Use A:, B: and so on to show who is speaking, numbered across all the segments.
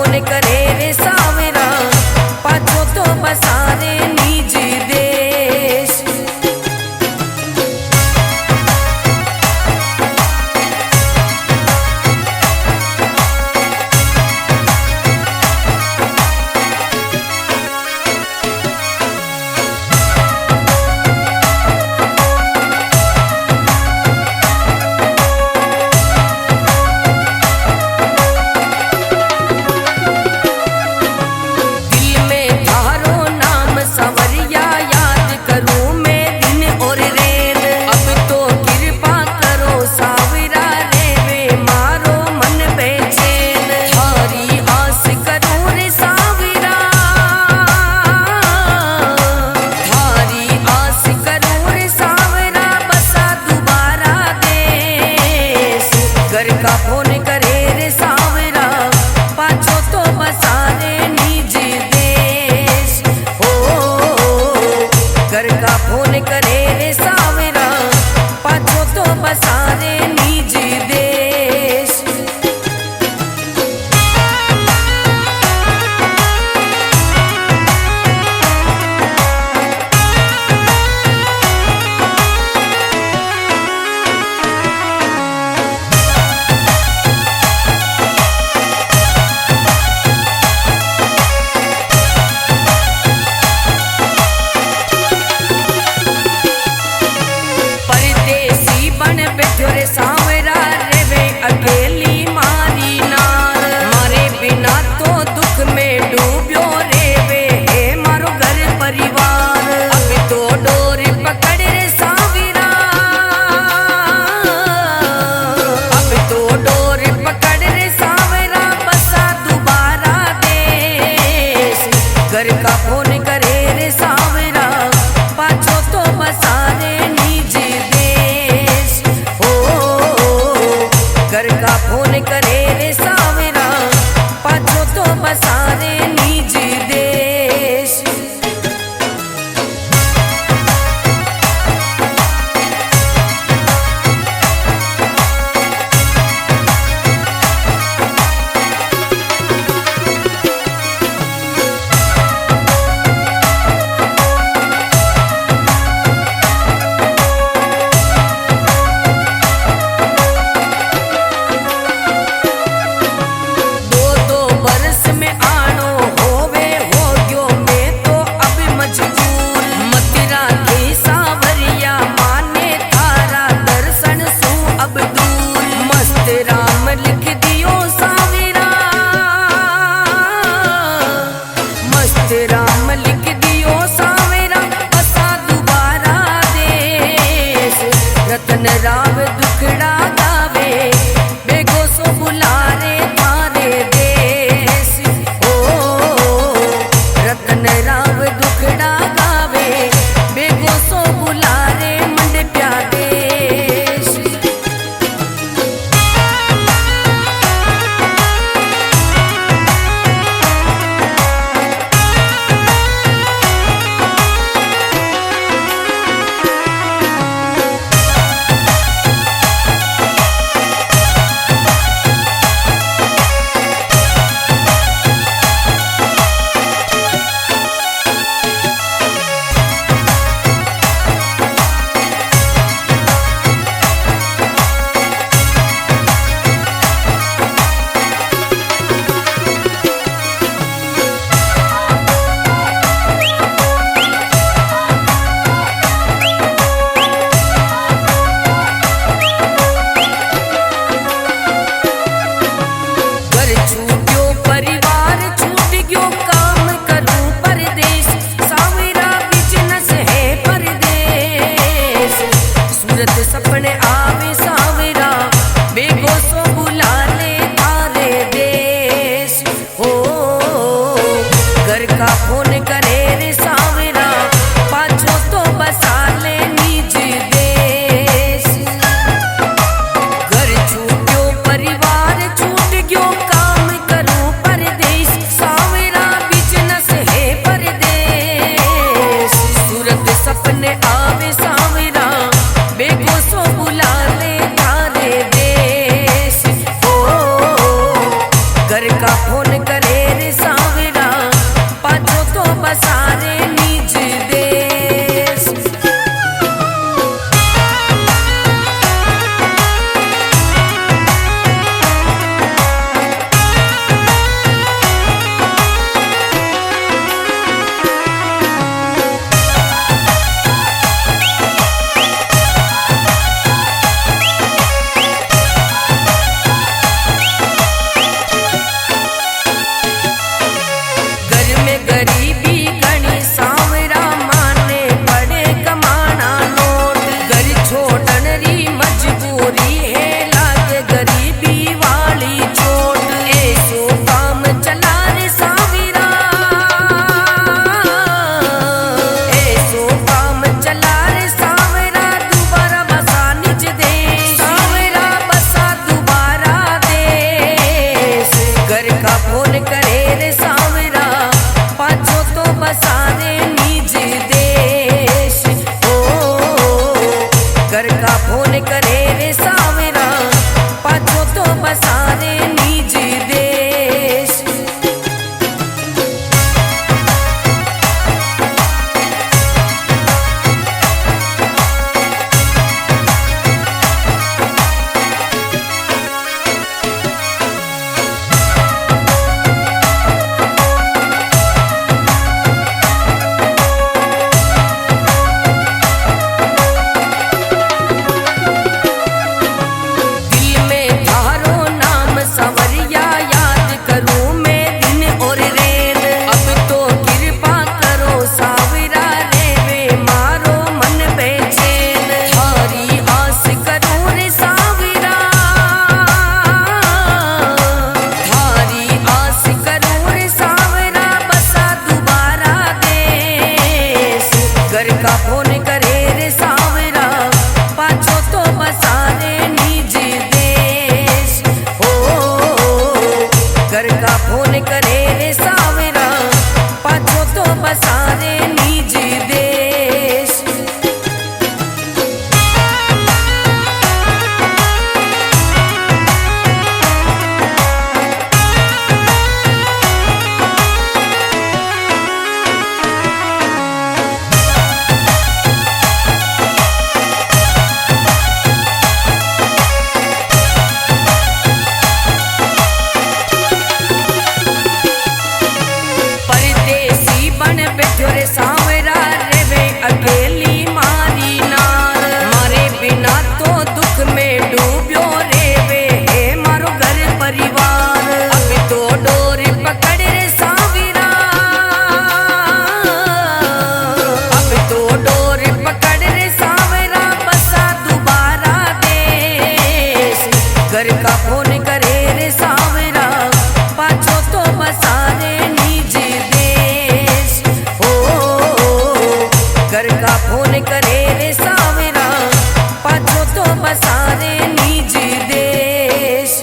A: Phone करे रे सावरा, पाछो तो बसारे निज देश। घर का फोन करे रे सावरा, पाछो तो बसारे निज देश। हो घर का फोन करे रे सावरा, पाछो तो बसारे निज देश। रे सावरा रे वे अकेली मारी नार, मारे बिना तो दुख में डूब्यो रे वे हे मारो घर परिवार। अब तो डोर पकड़ रे सावरा, अब तो डोर पकड़ रे सावरा, बसा दोबारा देश। घर का फोन करे रे सावरा, पाछो तो बसारे निज देश। घर का फोन करे रे सावरा, पाछो तो बसारे निज देश। में घर का फोन करे रे सावरा पाछो तो बसारे निज देश हो। घर का फोन करे रे सावरा पाछो तो बसारे निज देश।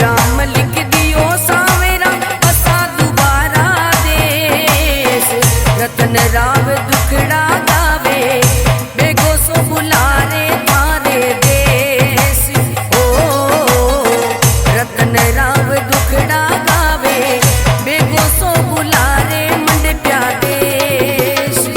A: राम लिख दियो सावेरा बसा दोबारा देश। रतन राव दुखड़ा गावे बेगो सो बुलारे थारे देश ओ। रतन राव दुखड़ा गावे बेगो सो बुलारे मंड प्या देश।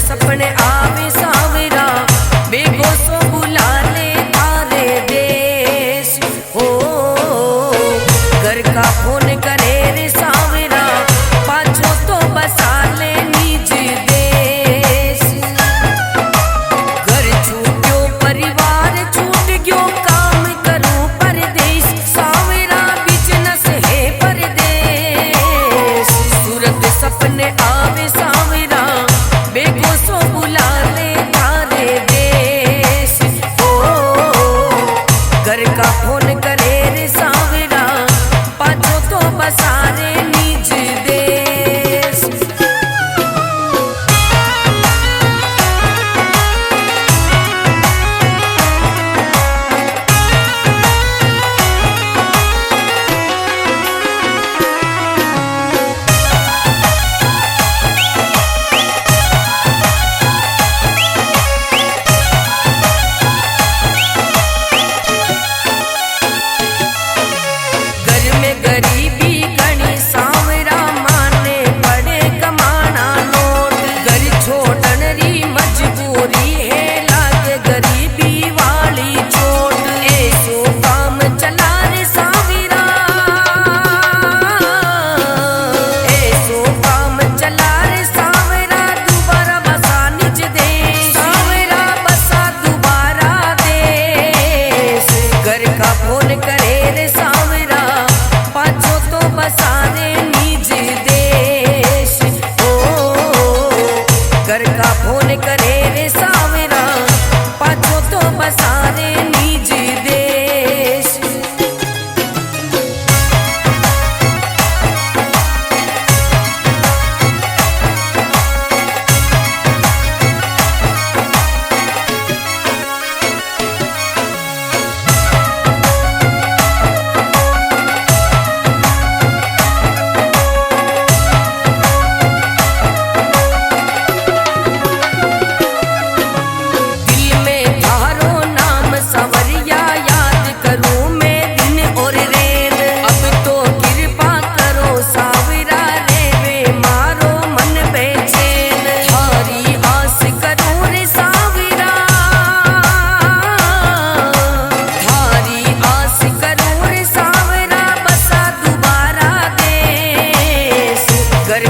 A: सपने आवे सावरा बेगो सो बुला ले थारे देश हो। घर का फोन करे रे सावरा पाछो तो बसा ले निज देश। घर छूट्यो परिवार छूट गयो काम करूं परदेश। सावरा बिजनेस है परदेश। सूरत सपने आवे सावरा बेगो सो बुला ले थारे देश हो। घर का फोन करे रे सावरा पाछो तो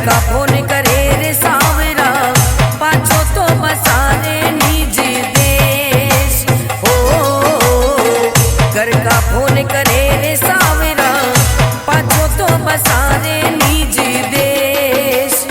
A: का फोन करे रे सावरा पाछो तो बसारे निज देश हो। घर का फोन करे रे सावरा पाछो तो बसारे निज देश।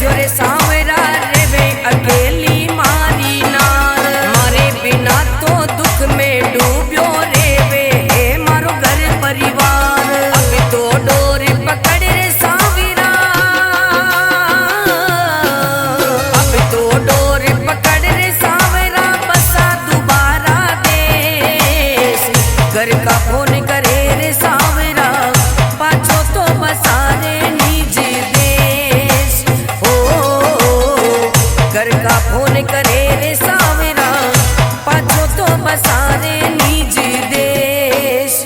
A: रे सावरा रेवे अकेली मारी नार मारे बिना तो दुख में डूब्यो रेवे हे मारो घर परिवार। अब तो डोर पकड़ रे सावरा अब तो डोर पकड़ रे सावरा बसा दोबारा देश। घर का फोन करे रे सावरा पाछो तो बसा रे निज देश। घर का फोन करे रे सावरा पाछो तो बसारे निज देश।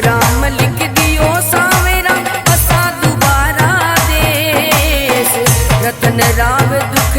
A: राम लिख दियो सावरा बसा दोबारा देश। रतन राव दुख